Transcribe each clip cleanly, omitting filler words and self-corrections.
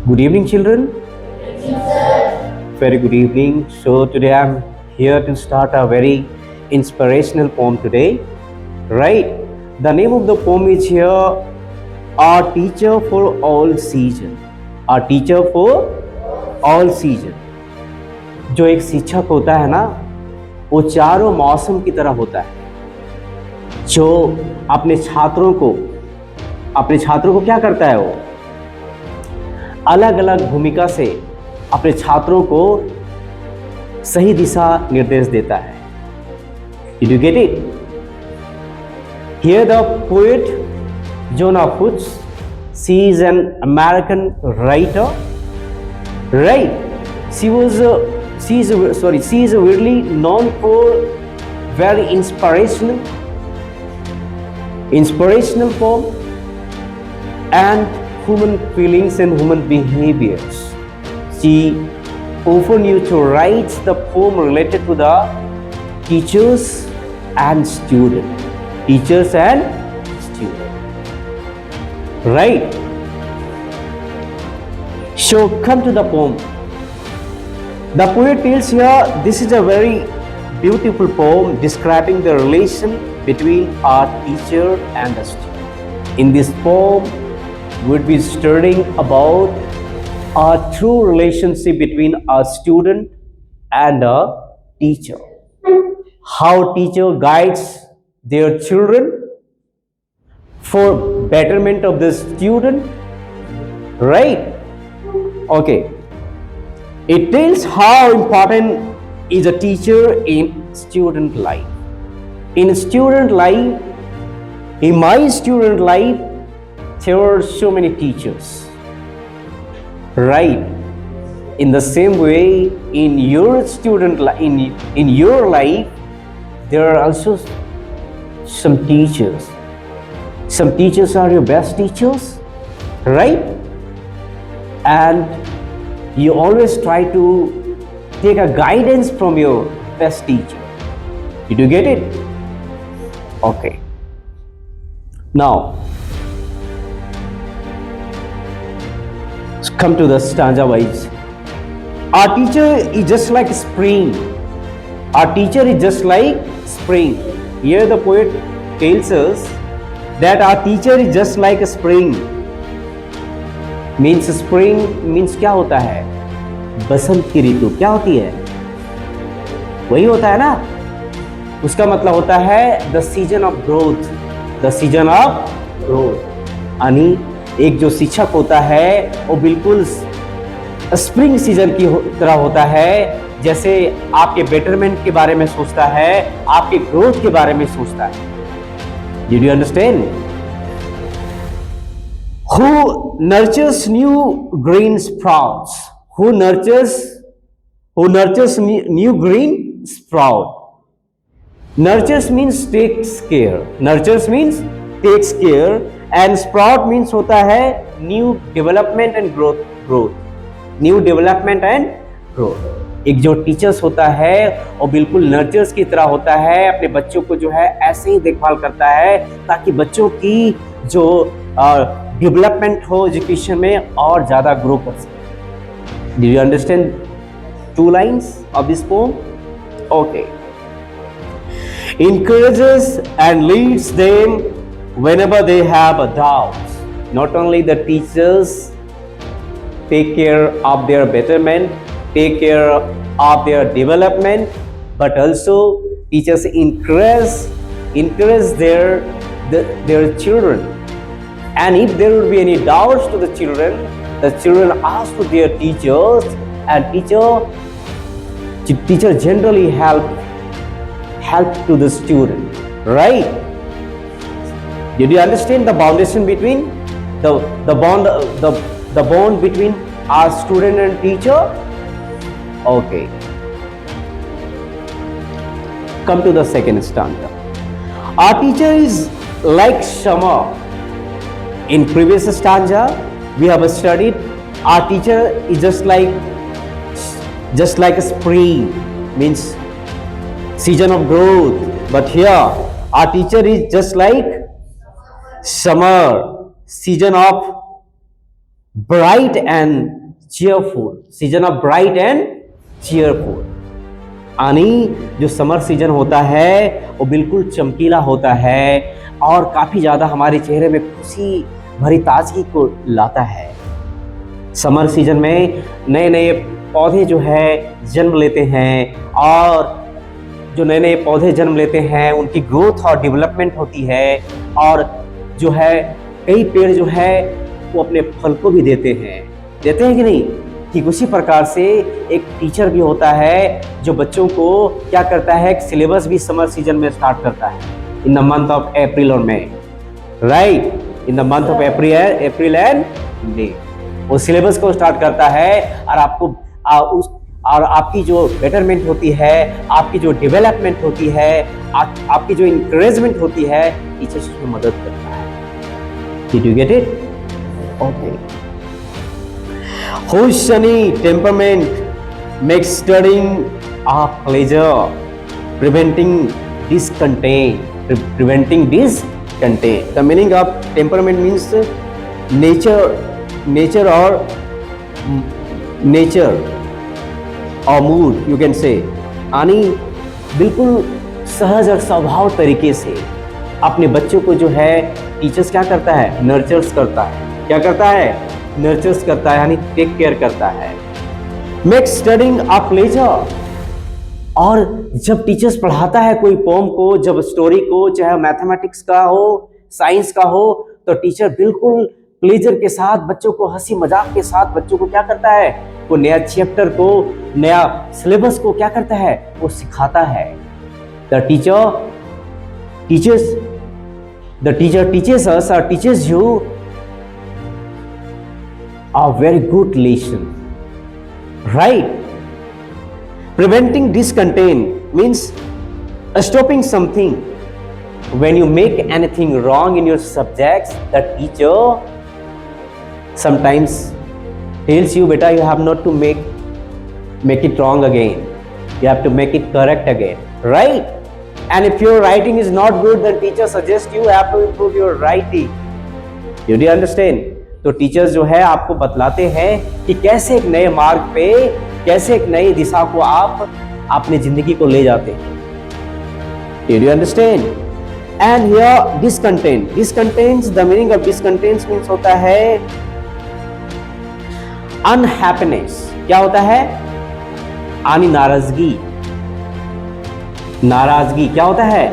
Good evening, children. Very good evening. So, today I'm here to start a very inspirational poem today. Right? The name of the poem is here Our Teacher for All Season. Our Teacher for All Season. जो एक शिक्षक होता है ना, वो चारों मौसम की तरह होता है, जो अपने छात्रों को क्या करता है, वो अलग अलग भूमिका से अपने छात्रों को सही दिशा निर्देश देता है. Did you get it? Here the poet Jonah Fuchs, she is an American writer, right? She is really known for very inspirational poem and human feelings and human behaviors. She often used to write the poem related to the teachers and students. Right? So come to the poem. The poet tells here this is a very beautiful poem describing the relation between our teacher and the student. In this poem, we'll be studying about a true relationship between a student and a teacher. How teacher guides their children for betterment of the student, right? Okay. It tells how important is a teacher in student life. In my student life, there are so many teachers, right? In the same way, in your student life, in your life, there are also some teachers. Some teachers are your best teachers, right? And you always try to take a guidance from your best teacher. Did you get it? Okay. Now, come to the stanza wise. Our teacher is just like spring. Our teacher is just like spring. Here the poet tells us that our teacher is just like a spring. Means spring means क्या होता है? बसंत की ऋतु क्या होती है? वही होता है ना? उसका मतलब होता है the season of growth. The season of growth. यानी एक जो शिक्षक होता है वो बिल्कुल स्प्रिंग सीजन की तरह होता है, जैसे आपके बेटरमेंट के बारे में सोचता है, आपके ग्रोथ के बारे में सोचता है. Did you understand? Who nurtures new green sprouts? Who nurtures new green sprout? Nurtures means takes care. And sprout means होता है new development and growth. New development and growth. एक जो टीचर्स होता है वो बिल्कुल नर्चर्स की तरह होता है, अपने बच्चों को जो है ऐसे ही देखभाल करता है ताकि बच्चों की जो डेवलपमेंट हो एजुकेशन में और ज्यादा ग्रो कर सके. Did you understand two lines of this poem? Okay. Encourages and leads them whenever they have a doubt. Not only the teachers take care of their betterment, take care of their development, but also teachers encourage their children. And if there would be any doubts to the children ask to their teachers, and teacher generally help to the student, right? Did you understand the foundation between the bond between our student and teacher? Okay. Come to the second stanza. Our teacher is like summer. In previous stanza, we have studied our teacher is just like spring, means season of growth. But here, our teacher is just like summer, season of bright and cheerful, season of bright and cheerful. यानी जो summer season होता है वो बिल्कुल चमकीला होता है और काफी ज्यादा हमारे चेहरे में खुशी भरी ताजगी को लाता है। समर सीजन में नए नए पौधे जो है जन्म लेते हैं और जो नए नए पौधे जन्म लेते हैं उनकी ग्रोथ और डेवलपमेंट होती है और जो है कई पेड़ जो है वो अपने फल को भी देते हैं कि नहीं। ठीक उसी प्रकार से एक टीचर भी होता है जो बच्चों को क्या करता है, सिलेबस भी समर सीजन में स्टार्ट करता है in the month of April और May, right, in the month of April and May वो सिलेबस को स्टार्ट करता है और आपको और आपकी जो बेटरमेंट होती है, आपकी जो डेवलपमेंट होती है, आपकी जो इंकरेजमेंट होती है, टीचर्स उसमें मदद करता है। Did you get it? Okay. Whose sunny temperament makes studying a pleasure, preventing discontent. The meaning of temperament means nature or mood you can say। यानी बिल्कुल सहज और स्वभाव तरीके से अपने बच्चों को जो है टीचर्स क्या करता है, नर्चर्स करता है। क्या करता है? नर्चर्स करता है, यानी टेक केयर करता है। Make studying a pleasure. और जब टीचर्स पढ़ाता है कोई पोम को, जब स्टोरी को, चाहे मैथमेटिक्स का हो, साइंस का हो, तो टीचर बिल्कुल प्लेजर के साथ बच्चों को, हंसी मजाक के साथ बच्चों को क्या करता है, वो नया चैप्टर को, नया सिलेबस को क्या करता है, वो सिखाता है। The teacher teaches us or teaches you a very good lesson, right? Preventing discontent means stopping something. When you make anything wrong in your subjects, the teacher sometimes tells you, beta, you have not to make it wrong again. You have to make it correct again, right? And if your writing is not good, then teacher suggests you have to improve your writing. You do understand? तो teachers जो है आपको बतलाते हैं कि कैसे एक नए मार्ग पे, कैसे एक नई दिशा को आप अपनी जिंदगी को ले जाते हैं। Do you understand? And here discontents, the meaning of discontents means होता है unhappiness। क्या होता है? यानी नाराजगी। क्या होता है?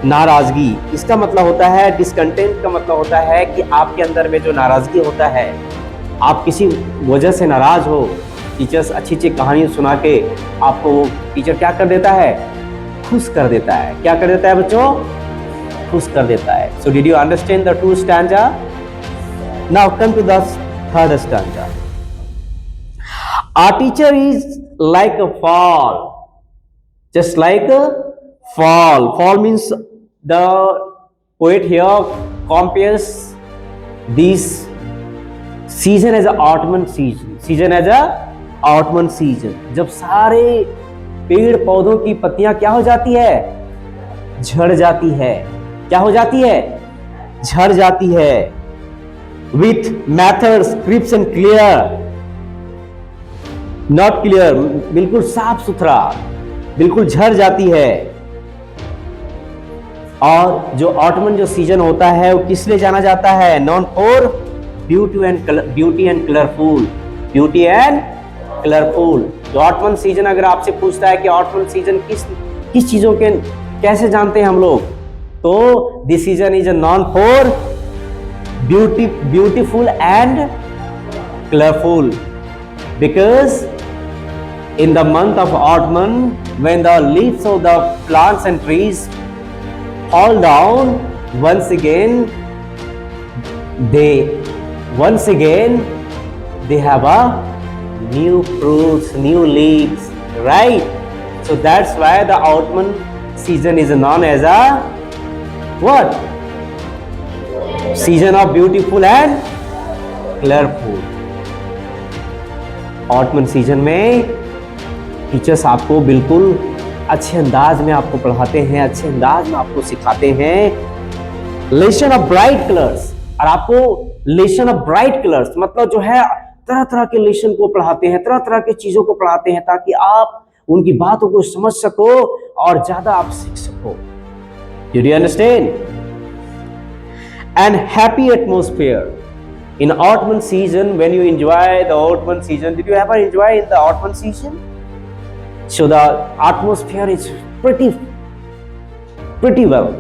नाराजगी। इसका मतलब होता है, डिस्कंटेंट का मतलब होता है कि आपके अंदर में जो नाराजगी होता है, आप किसी वजह से नाराज हो, टीचर्स अच्छी अच्छी कहानी सुना के आपको टीचर क्या कर देता है, खुश कर देता है। क्या कर देता है बच्चों? खुश कर देता है। So did you understand the 2 stanza? Now come to the 3rd stanza. Our teacher is like a fall, just like a fall. Fall means the poet here compares this season as a autumn season, जब सारे पेड़ पौधों की पत्तियां क्या हो जाती है, झड़ जाती है। क्या हो जाती है? झड़ जाती है। With methods crisp and clear, not clear, बिल्कुल साफ सुथरा, बिल्कुल झड़ जाती है। और जो ऑटमन जो सीजन होता है वो किस लिए जाना जाता है? Non for beauty and colourful. जो ऑटमन सीजन, अगर आपसे पूछता है कि ऑटमन सीजन किस चीजों के कैसे जानते हैं हम लोग, तो this season is non for beautiful and colourful, because in the month of autumn, when the leaves of the plants and trees fall down, once again they have a new fruits, new leaves, right? So that's why the autumn season is known as a what? Season of beautiful and colorful. autumn season में teachers आपको बिल्कुल अच्छे अंदाज में आपको पढ़ाते हैं, अच्छे अंदाज में आपको सिखाते हैं लेसन ऑफ ब्राइट कलर्स, और आपको लेसन ऑफ ब्राइट कलर्स, मतलब जो है तरह तरह के लेसन को पढ़ाते हैं, तरह तरह की चीजों को पढ़ाते हैं ताकि आप उनकी बातों को समझ सको और ज्यादा आप सीख सको। Did you understand? And happy atmosphere in autumn season, when you enjoy the autumn season, did you ever enjoy in the autumn season? So the atmosphere is pretty well.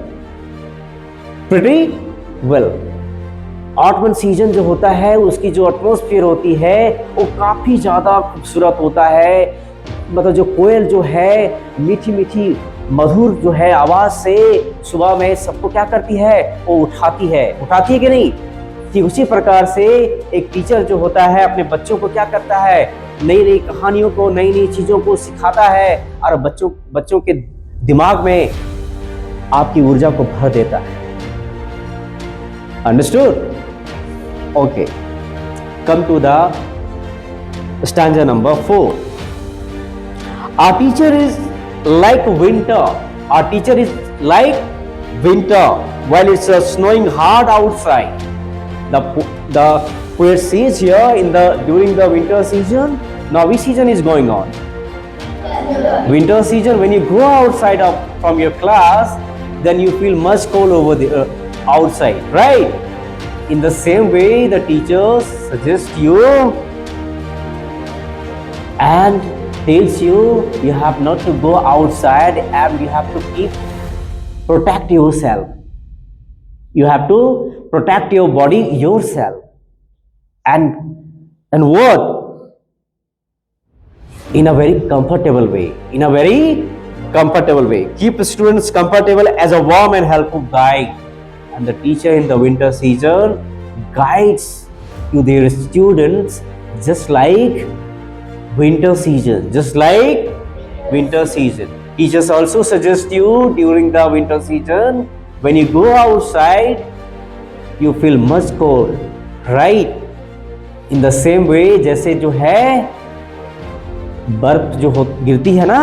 Ottoman season जो होता है उसकी जो atmosphere होती है वो काफी ज्यादा खूबसूरत होता है। मतलब जो कोयल जो है मीठी मीठी मधुर जो है आवाज से सुबह में सबको क्या करती है, वो उठाती है कि नहीं। ठीक उसी प्रकार से एक टीचर जो होता है अपने बच्चों को क्या करता है, नई नई कहानियों को, नई नई चीजों को सिखाता है और बच्चों के दिमाग में आपकी ऊर्जा को भर देता है। Understood? Okay. Come to the stanza number 4. Our teacher is like winter. Our teacher is like winter while it's snowing hard outside. The poet says here during the winter season. Now which season is going on? Winter season. When you go outside from your class, then you feel much cold over the outside, right? In the same way, the teachers suggest you and tells you have not to go outside and you have to protect yourself. You have to protect your body yourself. And what? In a very comfortable way. Keep students comfortable as a warm and helpful guide. And the teacher in the winter season guides to their students just like winter season. Teachers also suggest you during the winter season, when you go outside, you feel much cold, right? In the same way, जैसे जो है बर्फ जो गिरती है ना,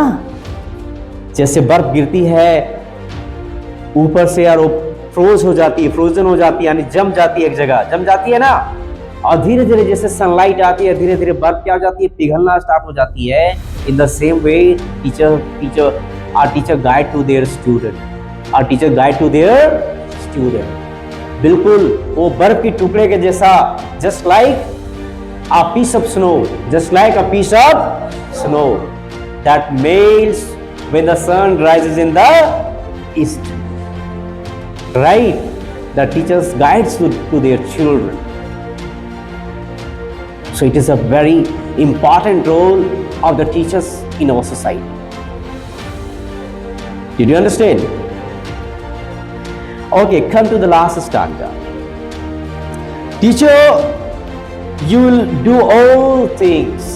जैसे बर्फ गिरती है ऊपर से और फ्रोजन हो जाती है, यानी जम जाती है, एक जगह जम जाती है ना, और धीरे धीरे जैसे सनलाइट आती है धीरे धीरे बर्फ क्या हो जाती है, पिघलना स्टार्ट हो जाती है। In the same way teacher guide to their student, बिल्कुल वो बर्फ के टुकड़े के जैसा, just like a piece of snow that melts when the sun rises in the east, right? The teachers guides to their children. So it is a very important role of the teachers in our society. Did you understand? Okay, come to the last stanza. Teacher, you will do all things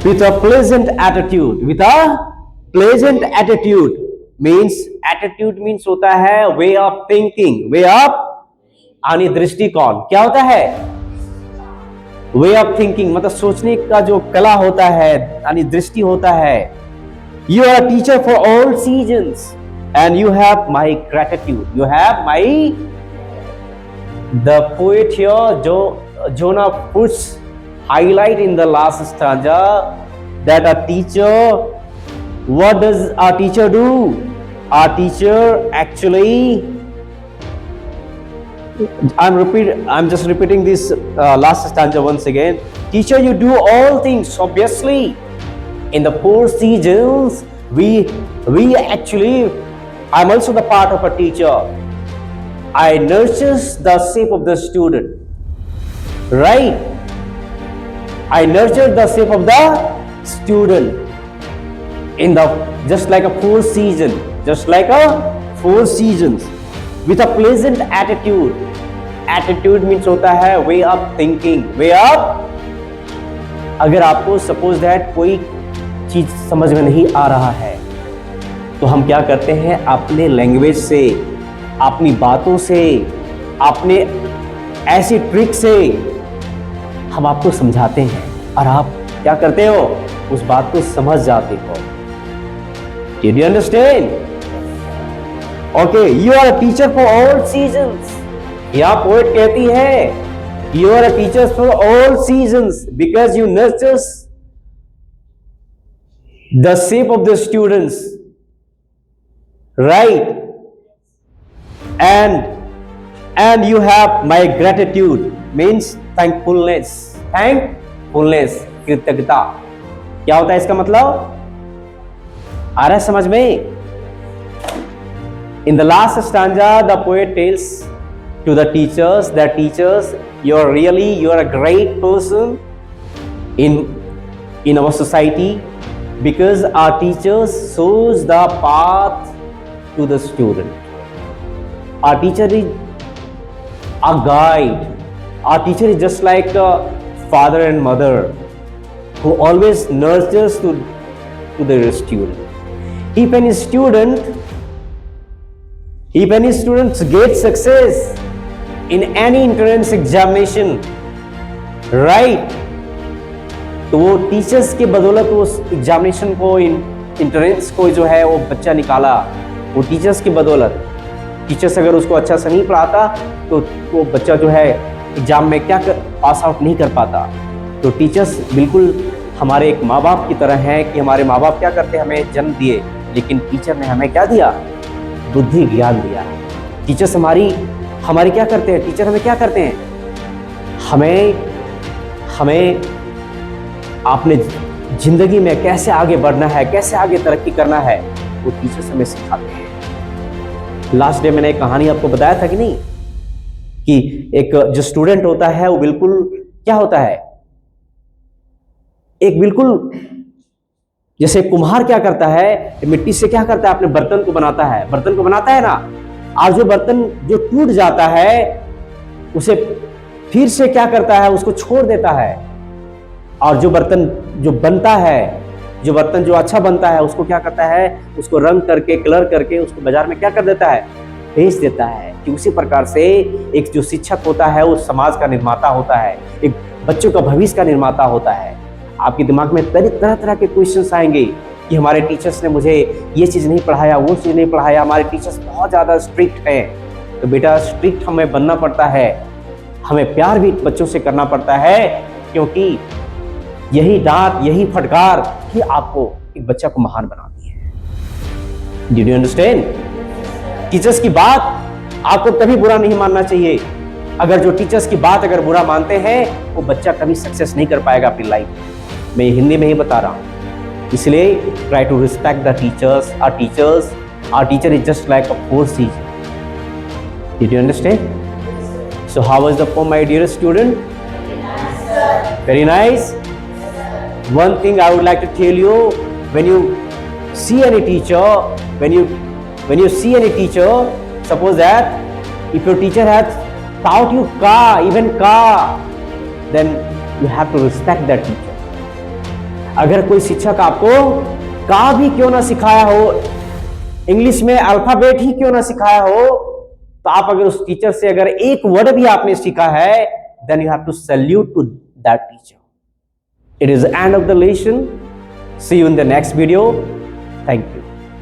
with a pleasant attitude. means होता है way of thinking, यानी दृष्टिकोण। क्या होता है? way of thinking मतलब सोचने का जो कला होता है, यानी दृष्टि होता है। You are a teacher for all seasons and you have my gratitude. The poet here, Jonah, puts highlight in the last stanza that a teacher, what does our teacher do? Our teacher actually, I'm just repeating this last stanza once again. Teacher, you do all things. Obviously, in the 4 seasons, we actually, I'm also the part of a teacher. I nurtures the shape of the student, right? I nurture the shape of the student in just like a 4 seasons with a pleasant attitude. Attitude means होता है way of thinking, अगर आपको suppose that कोई चीज समझ में नहीं आ रहा है तो हम क्या करते हैं, अपने लैंग्वेज से, अपनी बातों से, अपने ऐसी ट्रिक से हम आपको समझाते हैं और आप क्या करते हो, उस बात को समझ जाते हो। Did you understand? Okay, you are a teacher for all seasons यहाँ पोएट कहती है you are a teacher for all seasons because you nurtures the shape of the students, right, and you have my gratitude means thankfulness, कृतज्ञता। क्या होता है इसका मतलब? आ रहा है समझ में? In the last stanza, the poet tells to the teachers that teachers, you are a great person in our society because our teachers shows the path to the student. Our teacher is a guide. Our teacher is just like a father and mother who always nurtures to their student. If any student gets success in any entrance examination, right, तो वो teachers के बदौलत उस examination को, entrance को जो है वो बच्चा निकाला, वो टीचर्स की बदौलत। टीचर्स अगर उसको अच्छा से नहीं पढ़ाता तो वो बच्चा जो है एग्जाम में क्या पास आउट नहीं कर पाता। तो टीचर्स बिल्कुल हमारे एक माँ बाप की तरह हैं कि हमारे माँ बाप क्या करते हैं, हमें जन्म दिए, लेकिन टीचर ने हमें क्या दिया? बुद्धि ज्ञान दिया। टीचर्स हमारी क्या करते हैं? टीचर हमें क्या करते हैं? हमें अपने जिंदगी में कैसे आगे बढ़ना है, कैसे आगे तरक्की करना है, वो टीचर्स हमें सिखाते हैं। लास्ट डे मैंने एक कहानी आपको बताया था कि नहीं, कि एक जो स्टूडेंट होता है वो बिल्कुल क्या होता है, एक बिल्कुल जैसे कुम्हार क्या करता है, मिट्टी से क्या करता है, अपने बर्तन को बनाता है ना, और जो बर्तन जो टूट जाता है उसे फिर से क्या करता है, उसको छोड़ देता है, और जो बर्तन जो अच्छा बनता है उसको क्या करता है, उसको रंग करके, कलर करके उसको बाजार में क्या कर देता है, बेच देता है। कि उसी प्रकार से एक जो शिक्षक होता है वो समाज का निर्माता होता है, एक बच्चों का भविष्य का निर्माता होता है। आपके दिमाग में तरह तरह के क्वेश्चंस आएंगे कि हमारे टीचर्स ने मुझे ये चीज़ नहीं पढ़ाया, वो चीज़ नहीं पढ़ाया, हमारे टीचर्स बहुत ज़्यादा स्ट्रिक्ट हैं। तो बेटा स्ट्रिक्ट हमें बनना पड़ता है, हमें प्यार भी बच्चों से करना पड़ता है, क्योंकि यही डांट, यही फटकार ही आपको एक बच्चा को महान बनाती है। Did you understand? टीचर्स की बात आपको कभी बुरा नहीं मानना चाहिए। अगर जो टीचर्स की बात अगर बुरा मानते हैं वो बच्चा कभी सक्सेस नहीं कर पाएगा अपनी लाइफ में। मैं हिंदी में ही बता रहा हूं, इसलिए try to respect the teachers. Our teacher is just like a force teacher. Did you understand? So how was the poem, my dear student? Very nice. One thing I would like to tell you, when you see any teacher, suppose that if your teacher has taught you even ka, then you have to respect that teacher. अगर कोई शिक्षक आपको का भी क्यों ना सिखाया हो, इंग्लिश में अल्फाबेट ही क्यों ना सिखाया हो, तो आप अगर उस टीचर से अगर एक वर्ड भी आपने सीखा है, then you have to salute to that teacher. It is the end of the lesson. See you in the next video. Thank you.